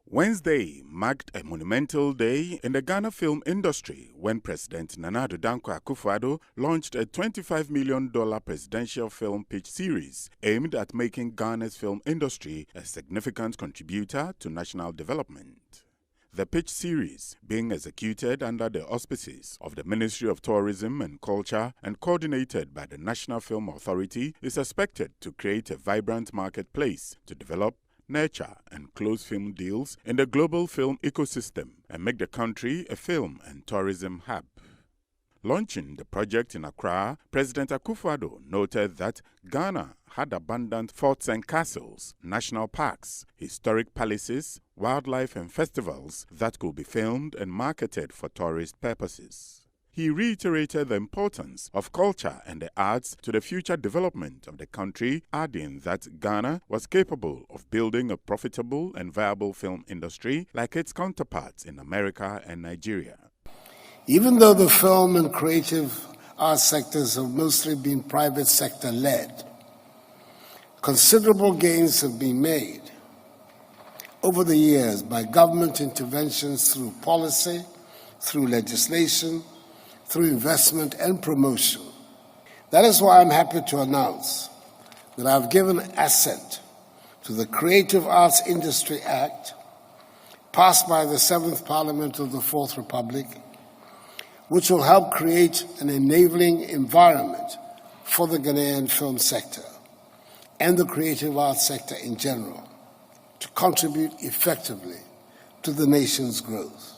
Wednesday marked a monumental day in the Ghana film industry when President Nana Addo Dankwa Akufo-Addo launched a $25 million presidential film pitch series aimed at making Ghana's film industry a significant contributor to national development. The pitch series, being executed under the auspices of the Ministry of Tourism and Culture and coordinated by the National Film Authority, is expected to create a vibrant marketplace to develop, nurture and close film deals in the global film ecosystem and make the country a film and tourism hub. Launching the project in Accra, President Akufo-Addo noted that Ghana had abundant forts and castles, national parks, historic palaces, wildlife and festivals that could be filmed and marketed for tourist purposes. He reiterated the importance of culture and the arts to the future development of the country, adding that Ghana was capable of building a profitable and viable film industry like its counterparts in America and Nigeria. Even though the film and creative arts sectors have mostly been private sector led, considerable gains have been made over the years by government interventions through policy, through legislation, through investment and promotion. That is why I'm happy to announce that I've given assent to the Creative Arts Industry Act, passed by the 7th Parliament of the 4th Republic, which will help create an enabling environment for the Ghanaian film sector and the creative arts sector in general to contribute effectively to the nation's growth.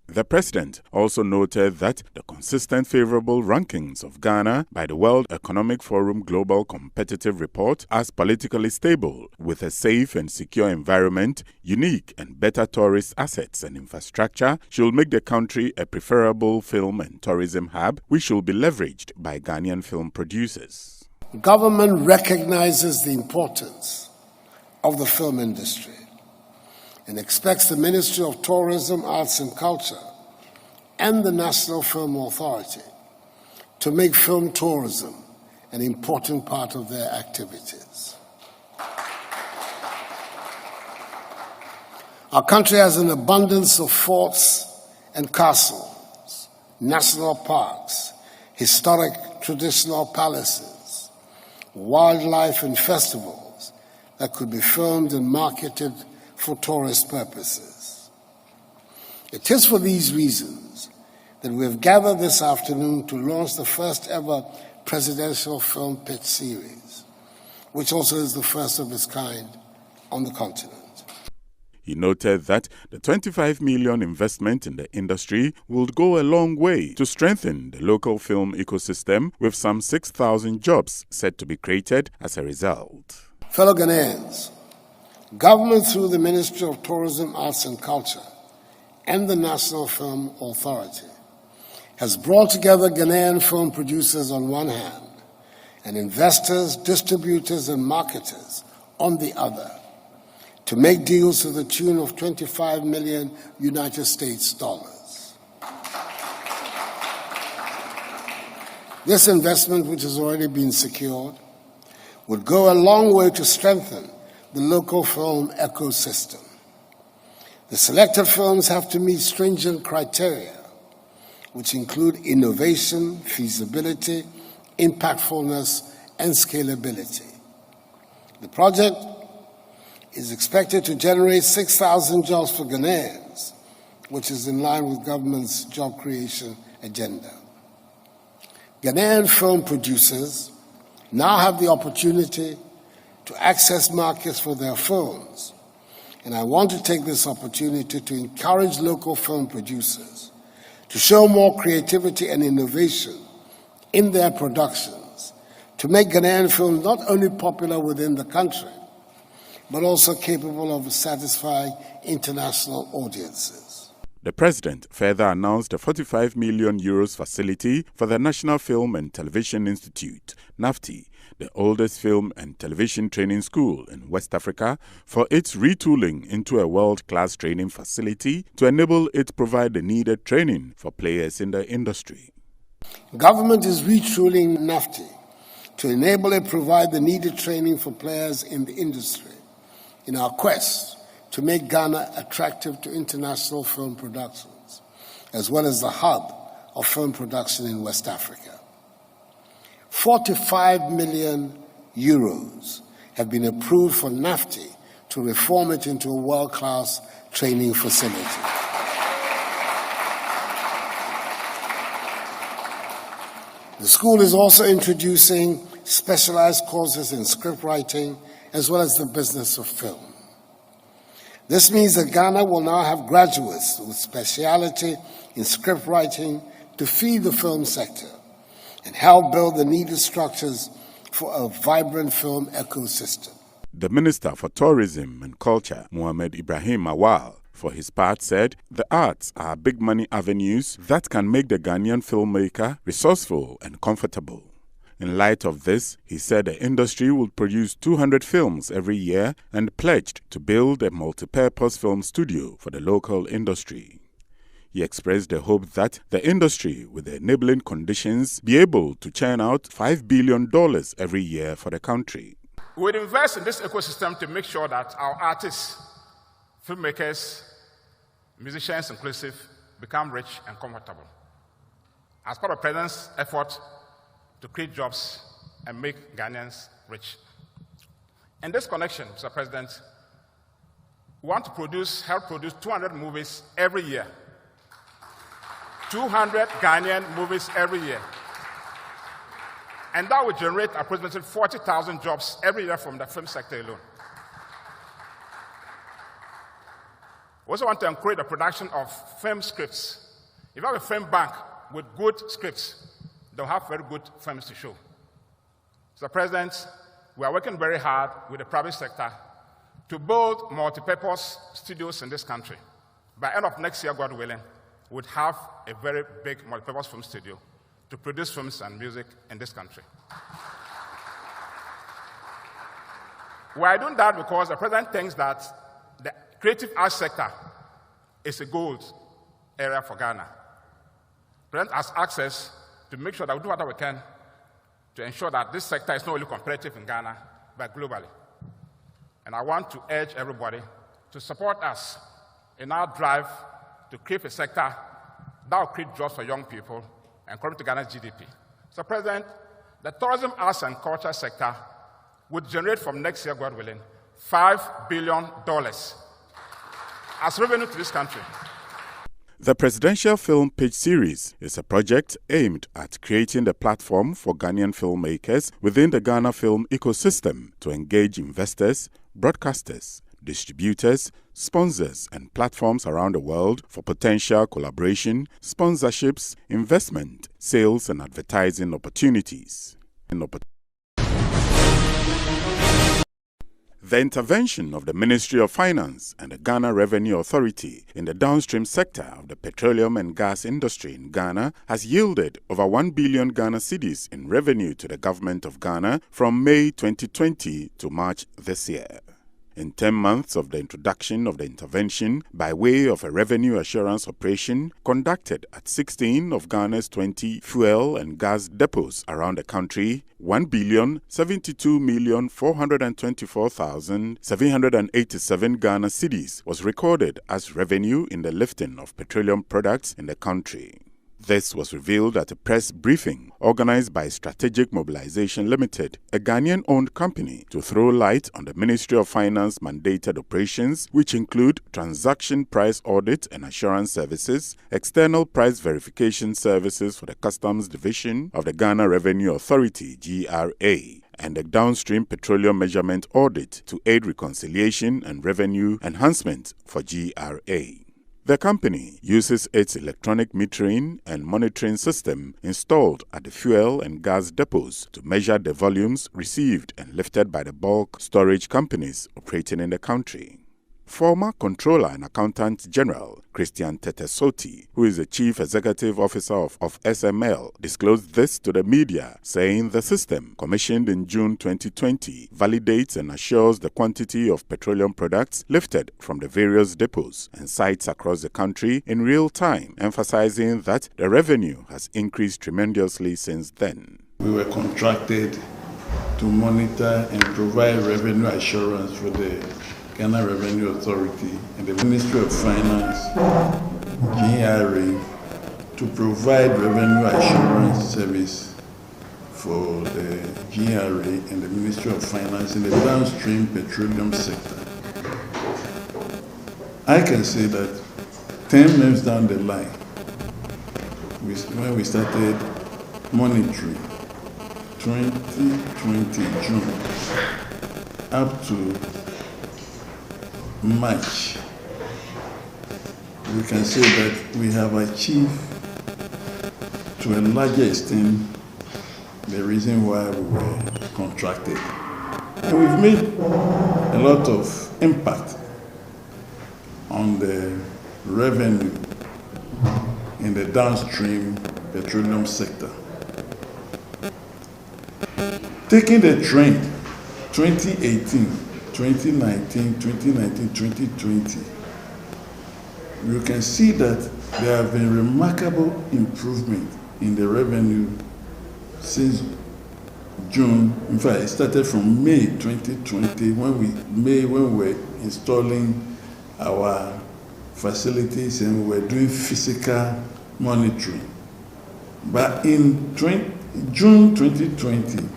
The president also noted that the consistent favorable rankings of Ghana by the World Economic Forum Global Competitive Report as politically stable, with a safe and secure environment, unique and better tourist assets and infrastructure, should make the country a preferable film and tourism hub which should be leveraged by Ghanaian film producers. Government recognizes the importance of the film industry and expects the Ministry of Tourism, Arts and Culture and the National Film Authority to make film tourism an important part of their activities. Our country has an abundance of forts and castles, national parks, historic traditional palaces, wildlife and festivals that could be filmed and marketed for tourist purposes. It is for these reasons that we have gathered this afternoon to launch the first ever presidential film pitch series, which also is the first of its kind on the continent. He noted that the $25 million investment in the industry will go a long way to strengthen the local film ecosystem, with some 6,000 jobs set to be created as a result. Fellow Ghanaians, government through the Ministry of Tourism, Arts and Culture and the National Film Authority has brought together Ghanaian film producers on one hand and investors, distributors and marketers on the other to make deals to the tune of $25 million United States dollars. This investment, which has already been secured, would go a long way to strengthen the local film ecosystem. The selected films have to meet stringent criteria, which include innovation, feasibility, impactfulness, and scalability. The project is expected to generate 6,000 jobs for Ghanaians, which is in line with government's job creation agenda. Ghanaian film producers now have the opportunity to access markets for their films, and I want to take this opportunity to encourage local film producers to show more creativity and innovation in their productions to make Ghanaian film not only popular within the country, but also capable of satisfying international audiences. The president further announced a €45 million facility for the National Film and Television Institute, NAFTI, the oldest film and television training school in West Africa, for its retooling into a world-class training facility to enable it to provide the needed training for players in the industry. Government is retooling NAFTI to enable and provide the needed training for players in the industry in our quest to make Ghana attractive to international film productions, as well as the hub of film production in West Africa. 45 million euros have been approved for NAFTI to reform it into a world-class training facility. The school is also introducing specialized courses in script writing as well as the business of film. This means that Ghana will now have graduates with speciality in script writing to feed the film sector and help build the needed structures for a vibrant film ecosystem. The Minister for Tourism and Culture, Mohamed Ibrahim Awal, for his part, said the arts are big money avenues that can make the Ghanaian filmmaker resourceful and comfortable. In light of this, he said the industry will produce 200 films every year and pledged to build a multi-purpose film studio for the local industry. He expressed the hope that the industry, with the enabling conditions, be able to churn out $5 billion every year for the country. We would invest in this ecosystem to make sure that our artists, filmmakers, musicians inclusive, become rich and comfortable. As part of the President's effort to create jobs and make Ghanaians rich. In this connection, Mr. President, we want to help produce 200 movies every year. 200 Ghanaian movies every year. And that would generate approximately 40,000 jobs every year from the film sector alone. We also want to encourage the production of film scripts. If you have a film bank with good scripts, they'll have very good films to show. Mr. President, we are working very hard with the private sector to build multi-purpose studios in this country. By the end of next year, God willing, we'll have a very big multi-purpose film studio to produce films and music in this country. We are doing that because the President thinks that the creative arts sector is a gold area for Ghana. The President has access to make sure that we do whatever we can to ensure that this sector is not only competitive in Ghana, but globally. And I want to urge everybody to support us in our drive to create a sector that will create jobs for young people and contribute to Ghana's GDP. So, President, the tourism, arts, and culture sector would generate from next year, God willing, $5 billion as revenue to this country. The Presidential Film Pitch Series is a project aimed at creating the platform for Ghanaian filmmakers within the Ghana film ecosystem to engage investors, broadcasters, distributors, sponsors, and platforms around the world for potential collaboration, sponsorships, investment, sales, and advertising opportunities. The intervention of the Ministry of Finance and the Ghana Revenue Authority in the downstream sector of the petroleum and gas industry in Ghana has yielded over 1 billion Ghana cedis in revenue to the government of Ghana from May 2020 to March this year. In 10 months of the introduction of the intervention by way of a revenue assurance operation conducted at 16 of Ghana's 20 fuel and gas depots around the country, 1,072,424,787 Ghana cedis was recorded as revenue in the lifting of petroleum products in the country. This was revealed at a press briefing organized by Strategic Mobilization Limited, a Ghanaian-owned company, to throw light on the Ministry of Finance mandated operations, which include transaction price audit and assurance services, external price verification services for the Customs Division of the Ghana Revenue Authority, GRA, and the downstream petroleum measurement audit to aid reconciliation and revenue enhancement for GRA. The company uses its electronic metering and monitoring system installed at the fuel and gas depots to measure the volumes received and lifted by the bulk storage companies operating in the country. Former Controller and Accountant General Christian Tetesoti, who is the Chief Executive Officer of SML, disclosed this to the media, saying the system, commissioned in June 2020, validates and assures the quantity of petroleum products lifted from the various depots and sites across the country in real time, emphasizing that the revenue has increased tremendously since then. We were contracted to monitor and provide revenue assurance for the Ghana Revenue Authority and the Ministry of Finance, GRA, to provide revenue assurance service for the GRA and the Ministry of Finance in the downstream petroleum sector. I can say that 10 months down the line, when we started monitoring 2020 June up to March, we can say that we have achieved to a larger extent the reason why we were contracted. And we've made a lot of impact on the revenue in the downstream petroleum sector. Taking the trend 2018, 2019, 2020, you can see that there have been remarkable improvement in the revenue since June. In fact, it started from May 2020 when we were installing our facilities and we were doing physical monitoring. But in June 2020,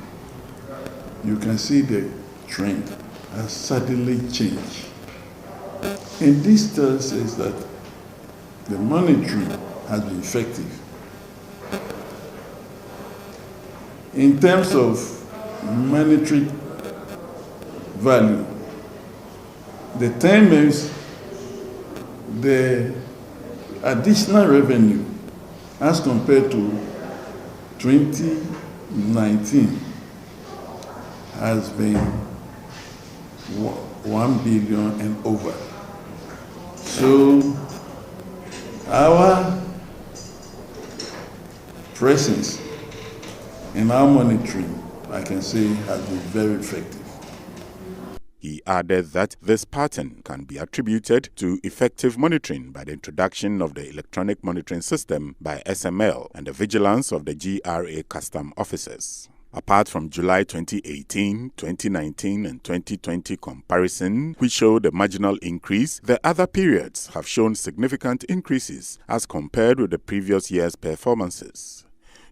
you can see the trend has suddenly changed. And this tells us that the monitoring has been effective. In terms of monetary value, the 10 months, the additional revenue as compared to 2019 has been 1 billion and over. So our presence in our monitoring, I can say, has been very effective. He added that this pattern can be attributed to effective monitoring by the introduction of the electronic monitoring system by SML and the vigilance of the GRA custom officers. Apart from July 2018, 2019 and 2020 comparison, which showed a marginal increase, the other periods have shown significant increases as compared with the previous year's performances.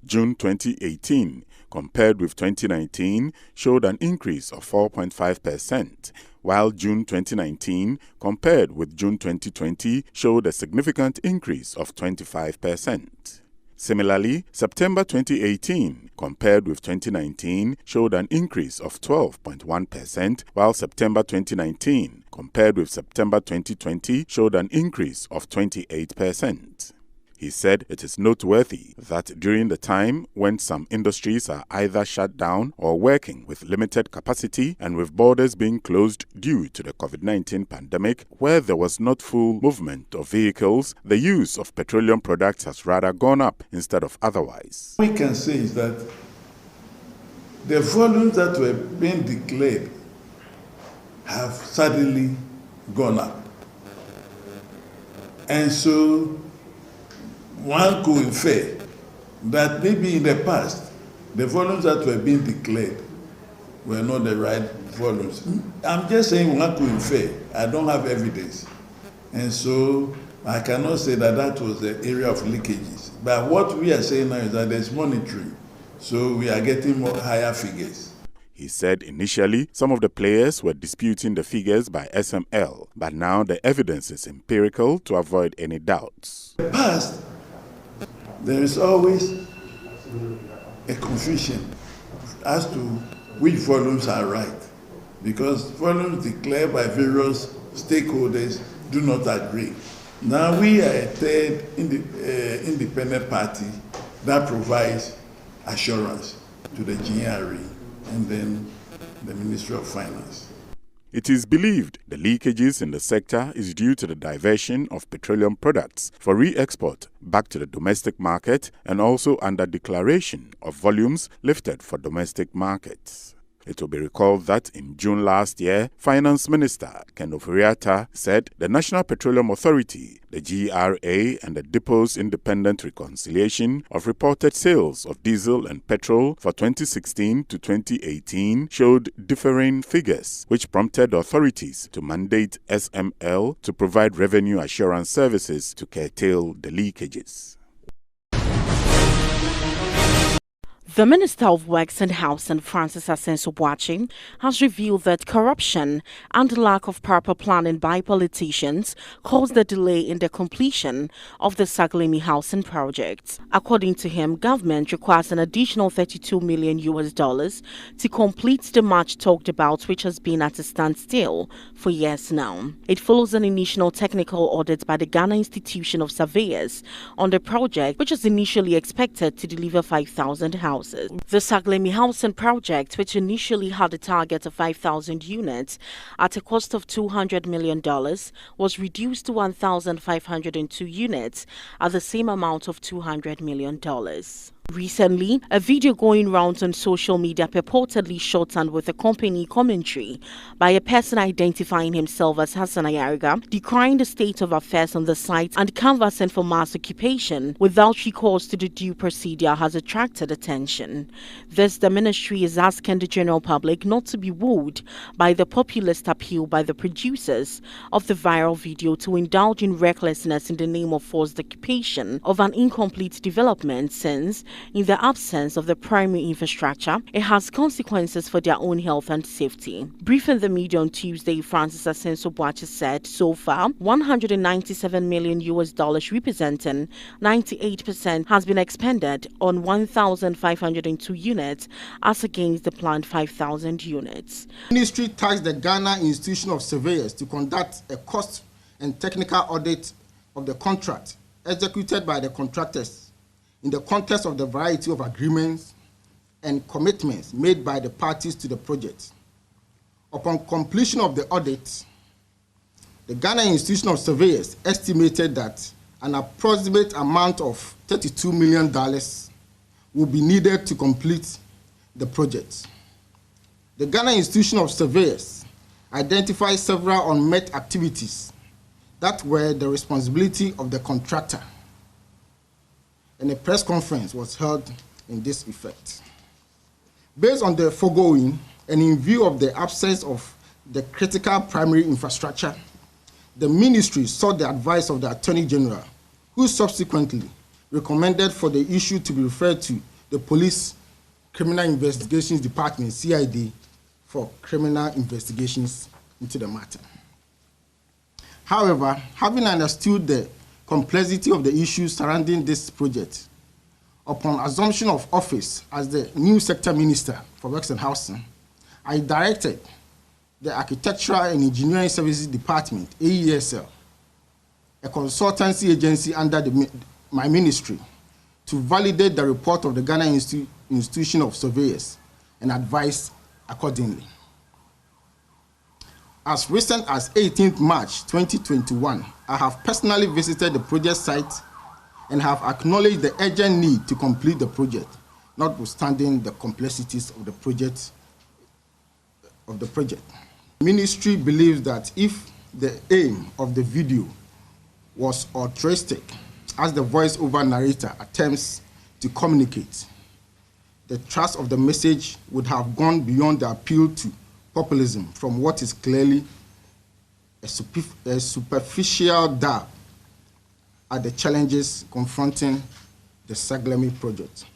June 2018, compared with 2019, showed an increase of 4.5%, while June 2019, compared with June 2020, showed a significant increase of 25%. Similarly, September 2018, compared with 2019, showed an increase of 12.1%, while September 2019, compared with September 2020, showed an increase of 28%. He said it is noteworthy that during the time when some industries are either shut down or working with limited capacity and with borders being closed due to the COVID-19 pandemic, where there was not full movement of vehicles, the use of petroleum products has rather gone up instead of otherwise. What we can say is that the volumes that were being declared have suddenly gone up. And so one could infer that maybe in the past, the volumes that were being declared were not the right volumes. I'm just saying one could infer. I don't have evidence. And so I cannot say that that was the area of leakages. But what we are saying now is that there's monitoring. So we are getting more higher figures. He said initially some of the players were disputing the figures by SML, but now the evidence is empirical to avoid any doubts. In the past, there is always a confusion as to which volumes are right, because volumes declared by various stakeholders do not agree. Now we are a third independent party that provides assurance to the GRA and then the Ministry of Finance. It is believed the leakages in the sector is due to the diversion of petroleum products for re-export back to the domestic market and also under declaration of volumes lifted for domestic markets. It will be recalled that in June last year, Finance Minister Ken Ofori-Atta said the National Petroleum Authority, the GRA, and the Depot's Independent Reconciliation of reported sales of diesel and petrol for 2016 to 2018 showed differing figures, which prompted authorities to mandate SML to provide revenue assurance services to curtail the leakages. The Minister of Works and Housing, Francis Asensio-Boakye, has revealed that corruption and lack of proper planning by politicians caused the delay in the completion of the Saglemi housing project. According to him, government requires an additional $32 million to complete the much talked about, which has been at a standstill for years now. It follows an initial technical audit by the Ghana Institution of Surveyors on the project, which was initially expected to deliver 5,000 houses. The Saglemi housing project, which initially had a target of 5,000 units at a cost of $200 million, was reduced to 1,502 units at the same amount of $200 million. Recently, a video going round on social media purportedly shortened with a company commentary by a person identifying himself as Hassan Ayariga, decrying the state of affairs on the site and canvassing for mass occupation without recourse to the due procedure has attracted attention. Thus, the ministry is asking the general public not to be wooed by the populist appeal by the producers of the viral video to indulge in recklessness in the name of forced occupation of an incomplete development, since in the absence of the primary infrastructure, it has consequences for their own health and safety. Briefing the media on Tuesday, Francis Asensio-Boakye said so far, $197 million representing 98% has been expended on 1,502 units as against the planned 5,000 units. The ministry tasked the Ghana Institution of Surveyors to conduct a cost and technical audit of the contract executed by the contractors in the context of the variety of agreements and commitments made by the parties to the project. Upon completion of the audit, the Ghana Institution of Surveyors estimated that an approximate amount of $32 million will be needed to complete the project. The Ghana Institution of Surveyors identified several unmet activities that were the responsibility of the contractor, and a press conference was held in this effect. Based on the foregoing, and in view of the absence of the critical primary infrastructure, the ministry sought the advice of the Attorney General, who subsequently recommended for the issue to be referred to the Police Criminal Investigations Department, CID, for criminal investigations into the matter. However, having understood the complexity of the issues surrounding this project, upon assumption of office as the new sector minister for Works and Housing, I directed the Architectural and Engineering Services Department, AESL, a consultancy agency under my ministry, to validate the report of the Ghana Institution of Surveyors and advise accordingly. As recent as 18th March 2021, I have personally visited the project site and have acknowledged the urgent need to complete the project, notwithstanding the complexities of the project. The ministry believes that if the aim of the video was altruistic, as the voice-over narrator attempts to communicate, the thrust of the message would have gone beyond the appeal to populism from what is clearly a superficial dab at the challenges confronting the Saglemi project.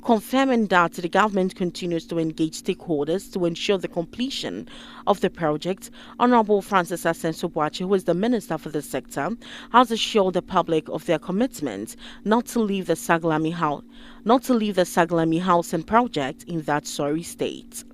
Confirming that the government continues to engage stakeholders to ensure the completion of the project, Honorable Francis Asensio-Boakye, who is the minister for the sector, has assured the public of their commitment not to leave the Saglemi housing project in that sorry state.